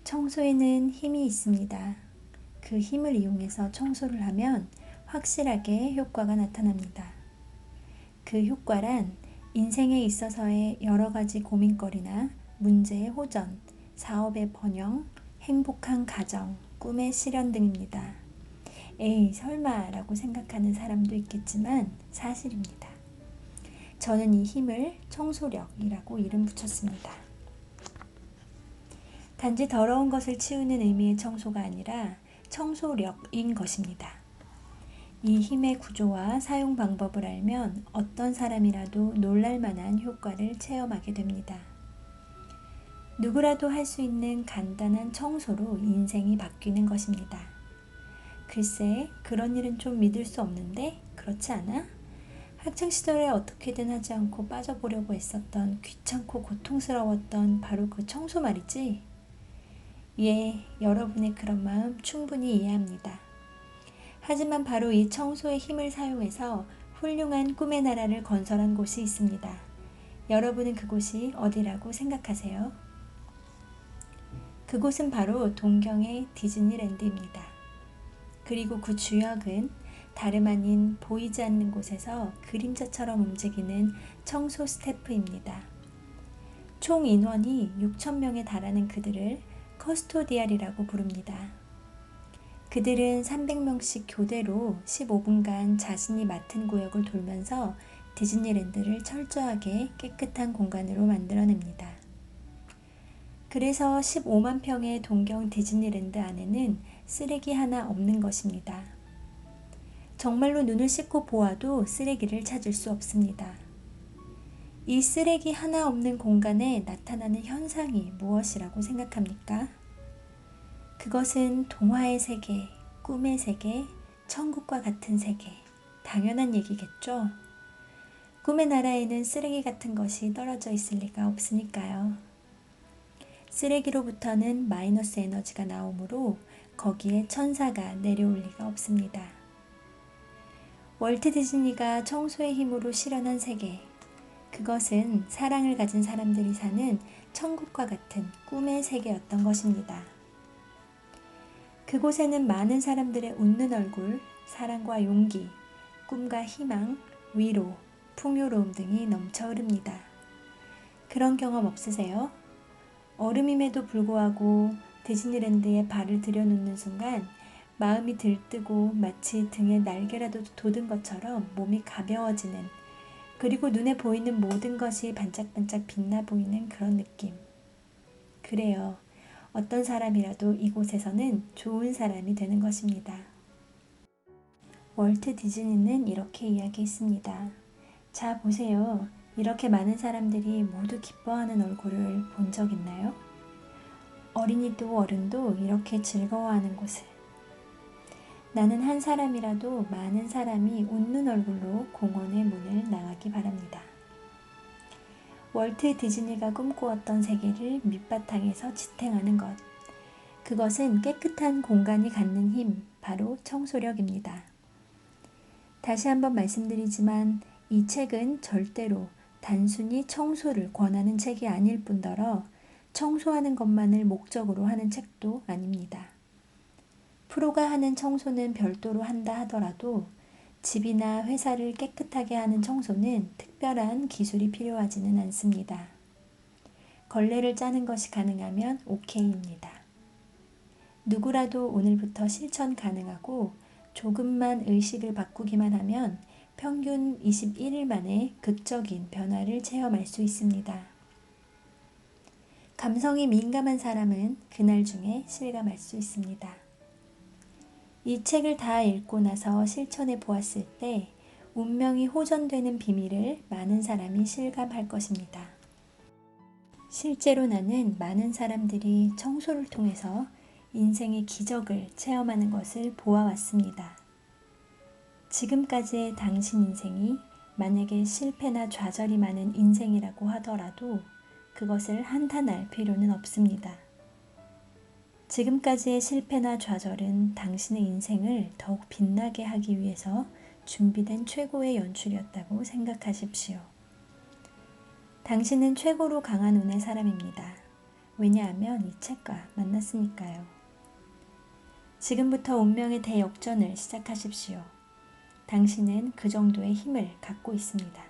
청소에는 힘이 있습니다. 그 힘을 이용해서 청소를 하면 확실하게 효과가 나타납니다. 그 효과란 인생에 있어서의 여러 가지 고민거리나 문제의 호전, 사업의 번영, 행복한 가정, 꿈의 실현 등입니다. 에이, 설마 라고 생각하는 사람도 있겠지만 사실입니다. 저는 이 힘을 청소력이라고 이름 붙였습니다. 단지 더러운 것을 치우는 의미의 청소가 아니라 청소력인 것입니다. 이 힘의 구조와 사용 방법을 알면 어떤 사람이라도 놀랄만한 효과를 체험하게 됩니다. 누구라도 할 수 있는 간단한 청소로 인생이 바뀌는 것입니다. 글쎄, 그런 일은 좀 믿을 수 없는데 그렇지 않아? 학창시절에 어떻게든 하지 않고 빠져보려고 했었던 귀찮고 고통스러웠던 바로 그 청소 말이지? 예, 여러분의 그런 마음 충분히 이해합니다. 하지만 바로 이 청소의 힘을 사용해서 훌륭한 꿈의 나라를 건설한 곳이 있습니다. 여러분은 그곳이 어디라고 생각하세요? 그곳은 바로 동경의 디즈니랜드입니다. 그리고 그 주역은 다름 아닌 보이지 않는 곳에서 그림자처럼 움직이는 청소 스태프입니다. 총 인원이 6,000명에 달하는 그들을 커스토디알이라고 부릅니다. 그들은 300명씩 교대로 15분간 자신이 맡은 구역을 돌면서 디즈니랜드를 철저하게 깨끗한 공간으로 만들어냅니다. 그래서 15만 평의 동경 디즈니랜드 안에는 쓰레기 하나 없는 것입니다. 정말로 눈을 씻고 보아도 쓰레기를 찾을 수 없습니다. 이 쓰레기 하나 없는 공간에 나타나는 현상이 무엇이라고 생각합니까? 그것은 동화의 세계, 꿈의 세계, 천국과 같은 세계, 당연한 얘기겠죠? 꿈의 나라에는 쓰레기 같은 것이 떨어져 있을 리가 없으니까요. 쓰레기로부터는 마이너스 에너지가 나오므로 거기에 천사가 내려올 리가 없습니다. 월트 디즈니가 청소의 힘으로 실현한 세계, 그것은 사랑을 가진 사람들이 사는 천국과 같은 꿈의 세계였던 것입니다. 그곳에는 많은 사람들의 웃는 얼굴, 사랑과 용기, 꿈과 희망, 위로, 풍요로움 등이 넘쳐 흐릅니다. 그런 경험 없으세요? 얼음임에도 불구하고 디즈니랜드에 발을 들여놓는 순간 마음이 들뜨고 마치 등에 날개라도 돋은 것처럼 몸이 가벼워지는, 그리고 눈에 보이는 모든 것이 반짝반짝 빛나 보이는 그런 느낌. 그래요. 어떤 사람이라도 이곳에서는 좋은 사람이 되는 것입니다. 월트 디즈니는 이렇게 이야기했습니다. 자, 보세요. 이렇게 많은 사람들이 모두 기뻐하는 얼굴을 본 적 있나요? 어린이도 어른도 이렇게 즐거워하는 곳을. 나는 한 사람이라도 많은 사람이 웃는 얼굴로 공원의 문을 나가기 바랍니다. 월트 디즈니가 꿈꾸었던 세계를 밑바탕에서 지탱하는 것. 그것은 깨끗한 공간이 갖는 힘, 바로 청소력입니다. 다시 한번 말씀드리지만 이 책은 절대로 단순히 청소를 권하는 책이 아닐 뿐더러 청소하는 것만을 목적으로 하는 책도 아닙니다. 프로가 하는 청소는 별도로 한다 하더라도 집이나 회사를 깨끗하게 하는 청소는 특별한 기술이 필요하지는 않습니다. 걸레를 짜는 것이 가능하면 오케이입니다. 누구라도 오늘부터 실천 가능하고 조금만 의식을 바꾸기만 하면 평균 21일 만에 극적인 변화를 체험할 수 있습니다. 감성이 민감한 사람은 그날 중에 실감할 수 있습니다. 이 책을 다 읽고 나서 실천해 보았을 때 운명이 호전되는 비밀을 많은 사람이 실감할 것입니다. 실제로 나는 많은 사람들이 청소를 통해서 인생의 기적을 체험하는 것을 보아왔습니다. 지금까지의 당신 인생이 만약에 실패나 좌절이 많은 인생이라고 하더라도 그것을 한탄할 필요는 없습니다. 지금까지의 실패나 좌절은 당신의 인생을 더욱 빛나게 하기 위해서 준비된 최고의 연출이었다고 생각하십시오. 당신은 최고로 강한 운의 사람입니다. 왜냐하면 이 책과 만났으니까요. 지금부터 운명의 대역전을 시작하십시오. 당신은 그 정도의 힘을 갖고 있습니다.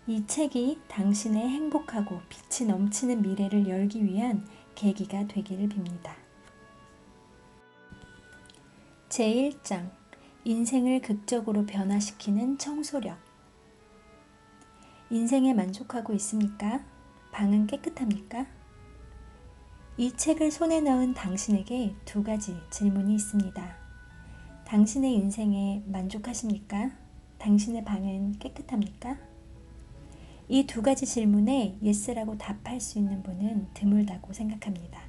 이 책이 당신의 행복하고 빛이 넘치는 미래를 열기 위한 계기가 되기를 빕니다. 제1장 인생을 극적으로 변화시키는 청소력. 인생에 만족하고 있습니까? 방은 깨끗합니까? 이 책을 손에 넣은 당신에게 두 가지 질문이 있습니다. 당신의 인생에 만족하십니까? 당신의 방은 깨끗합니까? 이 두 가지 질문에 예스라고 답할 수 있는 분은 드물다고 생각합니다.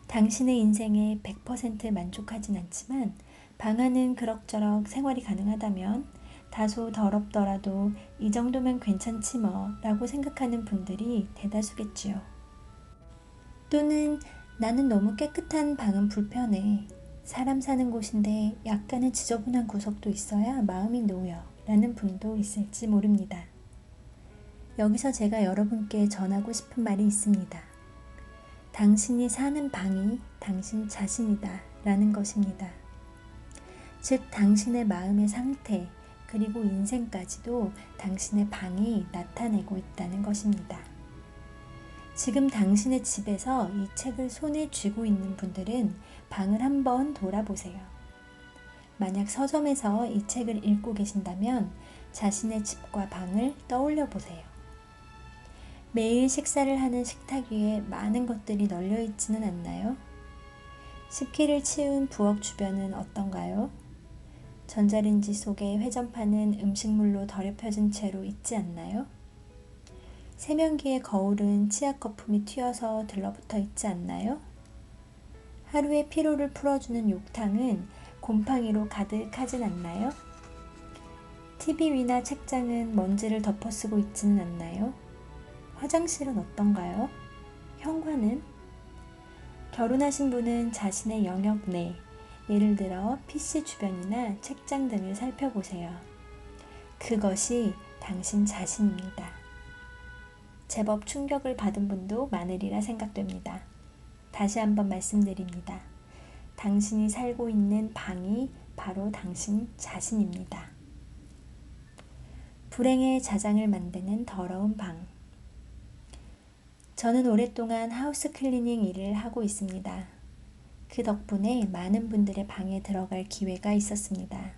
당신의 인생에 100% 만족하진 않지만 방 안은 그럭저럭 생활이 가능하다면 다소 더럽더라도 이 정도면 괜찮지 뭐 라고 생각하는 분들이 대다수겠지요. 또는 나는 너무 깨끗한 방은 불편해. 사람 사는 곳인데 약간은 지저분한 구석도 있어야 마음이 놓여 라는 분도 있을지 모릅니다. 여기서 제가 여러분께 전하고 싶은 말이 있습니다. 당신이 사는 방이 당신 자신이다 라는 것입니다. 즉 당신의 마음의 상태 그리고 인생까지도 당신의 방이 나타내고 있다는 것입니다. 지금 당신의 집에서 이 책을 손에 쥐고 있는 분들은 방을 한번 돌아보세요. 만약 서점에서 이 책을 읽고 계신다면 자신의 집과 방을 떠올려 보세요. 매일 식사를 하는 식탁 위에 많은 것들이 널려 있지는 않나요? 습기를 치운 부엌 주변은 어떤가요? 전자레인지 속에 회전판은 음식물로 더럽혀진 채로 있지 않나요? 세면기의 거울은 치약 거품이 튀어서 들러붙어 있지 않나요? 하루의 피로를 풀어주는 욕탕은 곰팡이로 가득하진 않나요? TV 위나 책장은 먼지를 덮어쓰고 있지는 않나요? 화장실은 어떤가요? 현관은? 결혼하신 분은 자신의 영역 내, 예를 들어 PC 주변이나 책장 등을 살펴보세요. 그것이 당신 자신입니다. 제법 충격을 받은 분도 많으리라 생각됩니다. 다시 한번 말씀드립니다. 당신이 살고 있는 방이 바로 당신 자신입니다. 불행의 자장을 만드는 더러운 방. 저는 오랫동안 하우스 클리닝 일을 하고 있습니다. 그 덕분에 많은 분들의 방에 들어갈 기회가 있었습니다.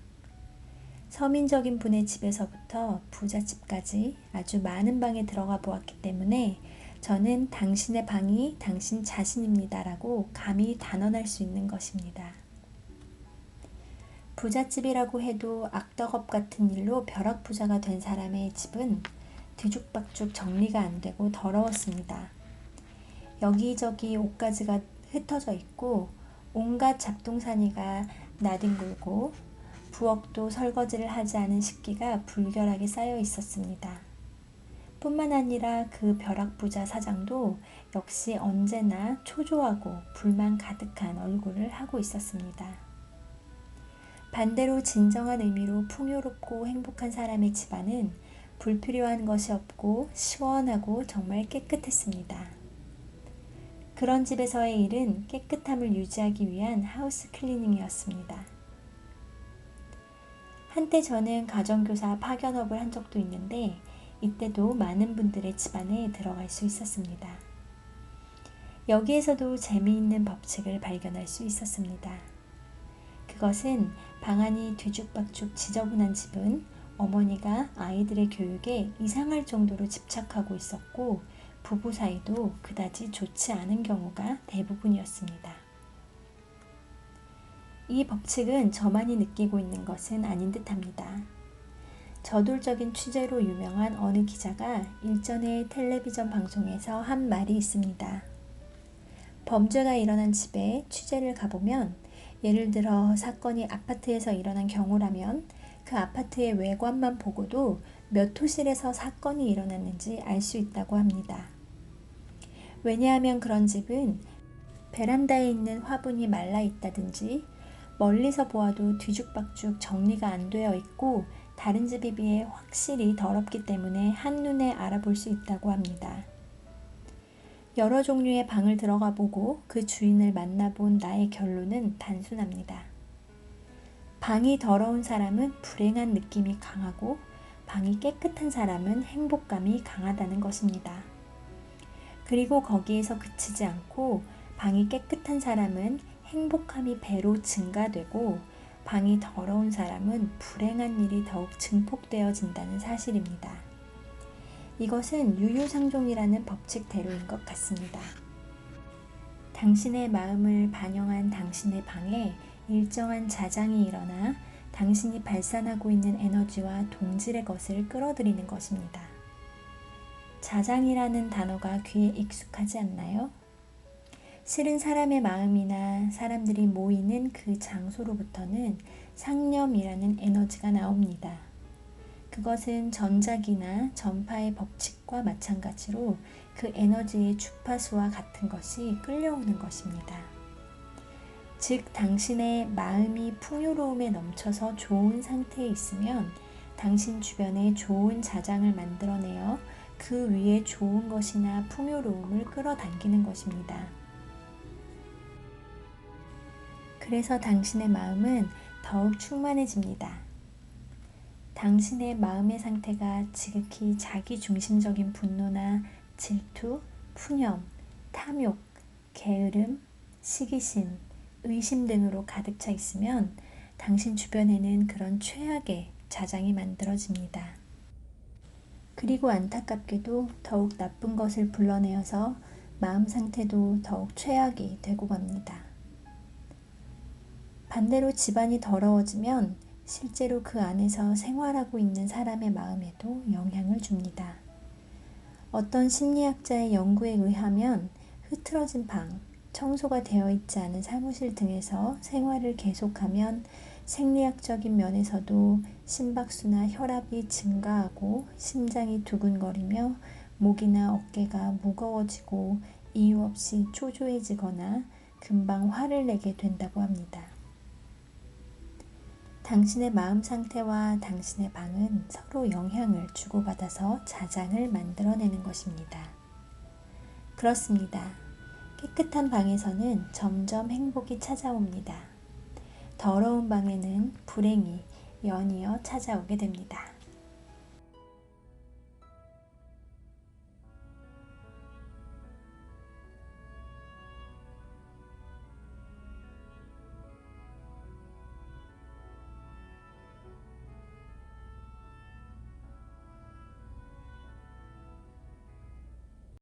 서민적인 분의 집에서부터 부잣집까지 아주 많은 방에 들어가 보았기 때문에 저는 당신의 방이 당신 자신입니다 라고 감히 단언할 수 있는 것입니다. 부잣집이라고 해도 악덕업 같은 일로 벼락부자가 된 사람의 집은 뒤죽박죽 정리가 안 되고 더러웠습니다. 여기저기 옷가지가 흩어져 있고 온갖 잡동사니가 나뒹굴고 부엌도 설거지를 하지 않은 식기가 불결하게 쌓여 있었습니다. 뿐만 아니라 그 벼락부자 사장도 역시 언제나 초조하고 불만 가득한 얼굴을 하고 있었습니다. 반대로 진정한 의미로 풍요롭고 행복한 사람의 집안은 불필요한 것이 없고 시원하고 정말 깨끗했습니다. 그런 집에서의 일은 깨끗함을 유지하기 위한 하우스 클리닝이었습니다. 한때 저는 가정교사 파견업을 한 적도 있는데 이때도 많은 분들의 집안에 들어갈 수 있었습니다. 여기에서도 재미있는 법칙을 발견할 수 있었습니다. 그것은 방안이 뒤죽박죽 지저분한 집은 어머니가 아이들의 교육에 이상할 정도로 집착하고 있었고 부부 사이도 그다지 좋지 않은 경우가 대부분이었습니다. 이 법칙은 저만이 느끼고 있는 것은 아닌 듯합니다. 저돌적인 취재로 유명한 어느 기자가 일전에 텔레비전 방송에서 한 말이 있습니다. 범죄가 일어난 집에 취재를 가보면 예를 들어 사건이 아파트에서 일어난 경우라면 그 아파트의 외관만 보고도 몇 호실에서 사건이 일어났는지 알 수 있다고 합니다. 왜냐하면 그런 집은 베란다에 있는 화분이 말라 있다든지 멀리서 보아도 뒤죽박죽 정리가 안 되어 있고 다른 집에 비해 확실히 더럽기 때문에 한눈에 알아볼 수 있다고 합니다. 여러 종류의 방을 들어가 보고 그 주인을 만나본 나의 결론은 단순합니다. 방이 더러운 사람은 불행한 느낌이 강하고 방이 깨끗한 사람은 행복감이 강하다는 것입니다. 그리고 거기에서 그치지 않고 방이 깨끗한 사람은 행복함이 배로 증가되고 방이 더러운 사람은 불행한 일이 더욱 증폭되어진다는 사실입니다. 이것은 유유상종이라는 법칙대로인 것 같습니다. 당신의 마음을 반영한 당신의 방에 일정한 자장이 일어나 당신이 발산하고 있는 에너지와 동질의 것을 끌어들이는 것입니다. 자장이라는 단어가 귀에 익숙하지 않나요? 실은 사람의 마음이나 사람들이 모이는 그 장소로부터는 상념이라는 에너지가 나옵니다. 그것은 전자기나 전파의 법칙과 마찬가지로 그 에너지의 주파수와 같은 것이 끌려오는 것입니다. 즉, 당신의 마음이 풍요로움에 넘쳐서 좋은 상태에 있으면 당신 주변에 좋은 자장을 만들어내어 그 위에 좋은 것이나 풍요로움을 끌어당기는 것입니다. 그래서 당신의 마음은 더욱 충만해집니다. 당신의 마음의 상태가 지극히 자기중심적인 분노나 질투, 푸념, 탐욕, 게으름, 시기심, 의심 등으로 가득 차 있으면 당신 주변에는 그런 최악의 자장이 만들어집니다. 그리고 안타깝게도 더욱 나쁜 것을 불러내어서 마음 상태도 더욱 최악이 되고 갑니다. 반대로 집안이 더러워지면 실제로 그 안에서 생활하고 있는 사람의 마음에도 영향을 줍니다. 어떤 심리학자의 연구에 의하면 흐트러진 방, 청소가 되어 있지 않은 사무실 등에서 생활을 계속하면 생리학적인 면에서도 심박수나 혈압이 증가하고 심장이 두근거리며 목이나 어깨가 무거워지고 이유 없이 초조해지거나 금방 화를 내게 된다고 합니다. 당신의 마음 상태와 당신의 방은 서로 영향을 주고받아서 자장을 만들어내는 것입니다. 그렇습니다. 깨끗한 방에서는 점점 행복이 찾아옵니다. 더러운 방에는 불행이 연이어 찾아오게 됩니다.